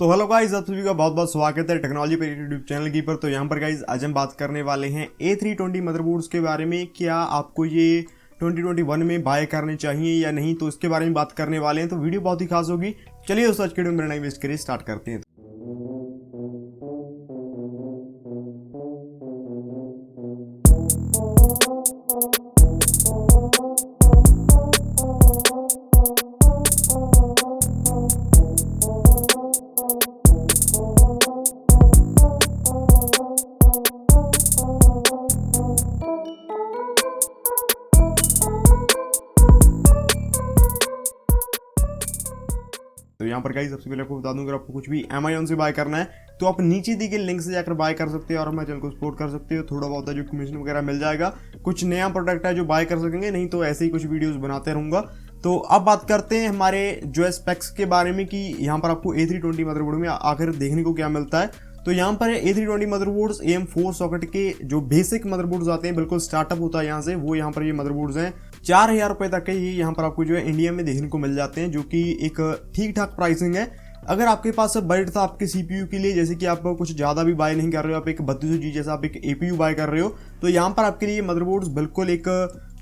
तो hello guys, आप सभी का बहुत बहुत स्वागत है टेक्नोलॉजी पर यूट्यूब चैनल की पर। तो यहाँ पर गाइस आज हम बात करने वाले हैं A320 मदरबोर्ड्स के बारे में। क्या आपको ये 2021 में बाय करने चाहिए या नहीं, तो इसके बारे में बात करने वाले हैं। तो वीडियो बहुत ही खास होगी। चलिए दोस्तों, आज के वीडियो में बिना वेस्ट करिए स्टार्ट करते हैं। तो यहाँ पर गाइस सबसे पहले आपको बता दूं, अगर आपको कुछ भी Amazon से बाय करना है तो आप नीचे दी गए लिंक से जाकर बाय कर सकते हैं और हमारे चैनल को सपोर्ट कर सकते हो। थोड़ा बहुत जो कमीशन वगैरह मिल जाएगा, कुछ नया प्रोडक्ट है जो बाय कर सकेंगे, नहीं तो ऐसे ही कुछ वीडियोस बनाते रहूंगा। तो अब बात करते हैं हमारे जो स्पेक्स के बारे में कि यहाँ पर आपको A320 मदरबोर्ड में आखिर देखने को क्या मिलता है। तो यहाँ पर A320 मदरबोर्ड्स AM4 सॉकेट के जो बेसिक मदरबोर्ड्स आते हैं, बिल्कुल स्टार्टअप होता है यहाँ से, वो यहाँ पर ये मदरबोर्ड्स हैं। 4000 रुपये तक के ये यहाँ पर आपको जो है इंडिया में देखने को मिल जाते हैं, जो कि एक ठीक ठाक प्राइसिंग है। अगर आपके पास बजट था आपके CPU के लिए, जैसे कि आप कुछ ज़्यादा भी बाय नहीं कर रहे हो, आप एक 3200G जैसा आप एक APU बाय कर रहे हो, तो यहाँ पर आपके लिए मदरबोर्ड्स बिल्कुल एक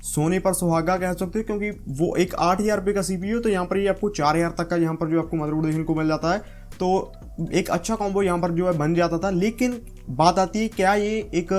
सोने पर सुहागा कह सकते हो, क्योंकि वो एक 8000 रुपये का CPU, तो यहाँ पर ये आपको 4000 तक का यहाँ पर जो आपको मदरबोर्ड देखने को मिल जाता है। तो एक अच्छा कॉम्बो यहाँ पर जो है बन जाता था। लेकिन बात आती है, क्या ये एक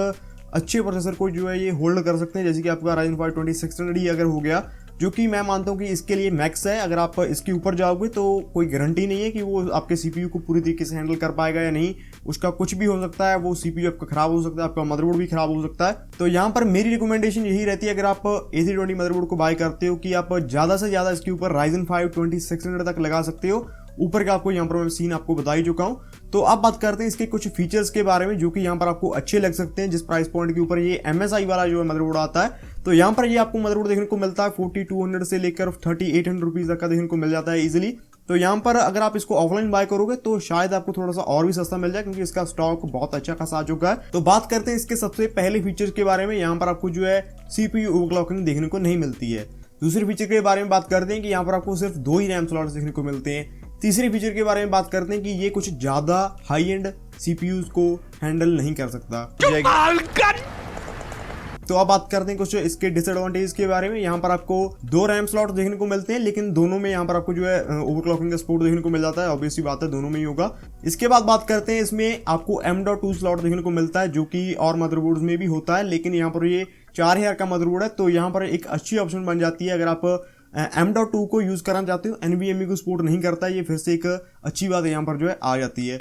अच्छे प्रोसेसर को जो है ये होल्ड कर सकते हैं, जैसे कि आपका Ryzen 5 2600 ही अगर हो गया, जो कि मैं मानता हूँ कि इसके लिए मैक्स है। अगर आप इसके ऊपर जाओगे तो कोई गारंटी नहीं है कि वो आपके CPU को पूरी तरीके से हैंडल कर पाएगा या नहीं। उसका कुछ भी हो सकता है, वो CPU आपका खराब हो सकता है, आपका मदरबोर्ड भी खराब हो सकता है। तो यहाँ पर मेरी रिकमेंडेशन यही रहती है, अगर आप A320 मदरबोर्ड को बाय करते हो, कि आप ज़्यादा से ज़्यादा इसके ऊपर Ryzen 5 2600 तक लगा सकते हो। ऊपर का आपको यहाँ पर मैं सीन आपको बता ही चुका हूँ। तो अब बात करते हैं इसके कुछ फीचर्स के बारे में, जो कि यहाँ पर आपको अच्छे लग सकते हैं। जिस प्राइस पॉइंट के ऊपर ये MSI वाला जो है मदरबोर्ड आता है, तो यहाँ पर ये आपको मदरबोर्ड देखने को मिलता है 4200 से लेकर 3800 रुपीज़ तक का देखने को मिल जाता है इजीली। तो यहाँ पर अगर आप इसको ऑफलाइन बाय करोगे तो शायद आपको थोड़ा सा और भी सस्ता मिल जाए, क्योंकि इसका स्टॉक बहुत अच्छा खासा आ चुका है। तो बात करते हैं इसके सबसे पहले फीचर्स के बारे में। यहाँ पर आपको जो है CPU ओवरक्लॉकिंग देखने को नहीं मिलती है। दूसरे फीचर के बारे में बात करते हैं कि यहाँ पर आपको सिर्फ 2 ही रैम स्लॉट्स देखने को मिलते हैं। तीसरे फीचर के बारे में बात करते हैं कि ये कुछ ज्यादा हाई एंड CPUs को हैंडल नहीं कर सकता। तो अब बात करते हैं कुछ इसके डिसएडवांटेज के बारे में। यहाँ पर आपको 2 रैम स्लॉट देखने को मिलते हैं, लेकिन दोनों में यहाँ पर आपको जो है ओवरक्लॉकिंग का सपोर्ट देखने को मिल जाता है। ऑब्वियसली बात है, दोनों में ही होगा। इसके बाद बात करते हैं, इसमें आपको M.2 स्लॉट देखने को मिलता है, जो कि और मदरबोर्ड्स में भी होता है, लेकिन यहाँ पर ये 4000 का मदरबोर्ड है, तो यहाँ पर एक अच्छी ऑप्शन बन जाती है। अगर आप M.2 को यूज करना चाहते हो, NVMe को सपोर्ट नहीं करता है, ये फिर से एक अच्छी बात यहाँ पर जो है आ जाती है।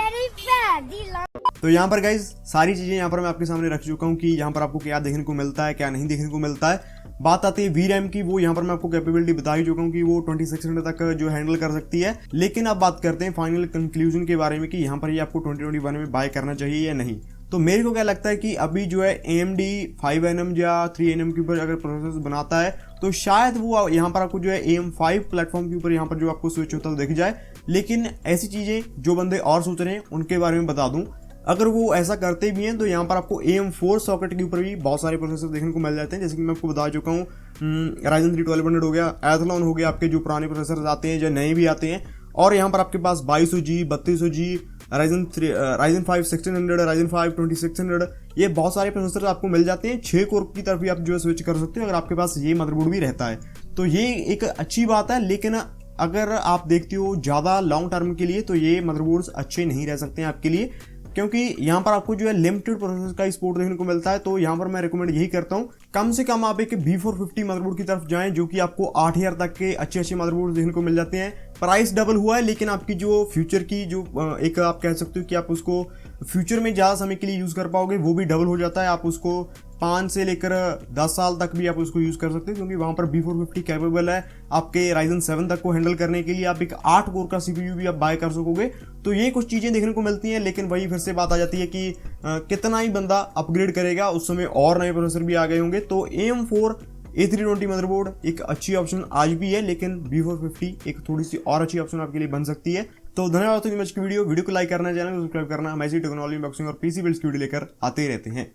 तो यहाँ पर गाइज सारी चीजें यहाँ पर मैं आपके सामने रख चुका हूँ कि यहाँ पर आपको क्या देखने को मिलता है, क्या नहीं देखने को मिलता है। बात आती है VRAM की, वो यहाँ पर मैं आपको कैपेबिलिटी बता ही चुका हूँ कि वो 2600 तक जो हैंडल कर सकती है। लेकिन अब बात करते हैं फाइनल कंक्लूजन के बारे में कि यहाँ पर ये आपको 2021 में बाय करना चाहिए या नहीं। तो मेरे को क्या लगता है कि अभी जो है AMD 5nm या 3nm के ऊपर अगर प्रोसेसर बनाता है, तो शायद वो यहाँ पर आपको जो है AM5 प्लेटफॉर्म के ऊपर यहाँ पर जो आपको स्विच होता है दिख जाए। लेकिन ऐसी चीजें जो बंदे और सोच रहे हैं उनके बारे में बता दूं, अगर वो ऐसा करते भी हैं तो यहाँ पर आपको AM4 सॉकेट के ऊपर भी बहुत सारे प्रोसेसर देखने को मिल जाते हैं। जैसे कि मैं आपको बता चुका हूँ, Ryzen 3 1200 हो गया, एथलॉन हो गया, आपके जो पुराने प्रोसेसर आते हैं, जो नए भी आते हैं। और यहाँ पर आपके पास 2200G 3200G Ryzen 5 1600, Ryzen 5 2600, ये बहुत सारे प्रोसेसर आपको मिल जाते हैं। 6 कोर की तरफ भी आप जो है स्विच कर सकते हो अगर आपके पास ये मदरबोर्ड भी रहता है, तो ये एक अच्छी बात है। लेकिन अगर आप देखते हो ज़्यादा लॉन्ग टर्म के लिए, तो ये मदरबोर्ड्स अच्छे नहीं रह सकते हैं आपके लिए, क्योंकि यहाँ पर आपको जो है लिमिटेड प्रोसेसर का सपोर्ट देखने को मिलता है। तो यहाँ पर मैं रिकमेंड यही करता हूँ, कम से कम आप एक B450 मदरबोर्ड की तरफ जाएं, जो कि आपको 8000 तक के अच्छे मदरबोर्ड देखने को मिल जाते हैं। प्राइस डबल हुआ है, लेकिन आपकी जो फ्यूचर की जो एक आप कह सकते हो कि आप उसको फ्यूचर में ज़्यादा समय के लिए यूज़ कर पाओगे, वो भी डबल हो जाता है। आप उसको 5 से लेकर 10 साल तक भी आप उसको यूज़ कर सकते हो, क्योंकि वहाँ पर B450 कैपेबल है आपके Ryzen 7 तक को हैंडल करने के लिए। आप एक 8 कोर का CPU भी आप बाय कर सकोगे। तो ये कुछ चीज़ें देखने को मिलती हैं, लेकिन वही फिर से बात आ जाती है कि कितना ही बंदा अपग्रेड करेगा, उस समय और नए प्रोसेसर भी आ गए होंगे। तो AM4 A320 मदरबोर्ड एक अच्छी ऑप्शन आज भी है, लेकिन B450 एक थोड़ी सी और अच्छी ऑप्शन आपके लिए बन सकती है। तो धन्यवाद दोस्तों, वीडियो को लाइक करना, चैनल को सब्सक्राइब करना। हम ऐसी टेक्नोलॉजी, बॉक्सिंग और PC बिल्ड्स की वीडियो लेकर आते ही रहते हैं।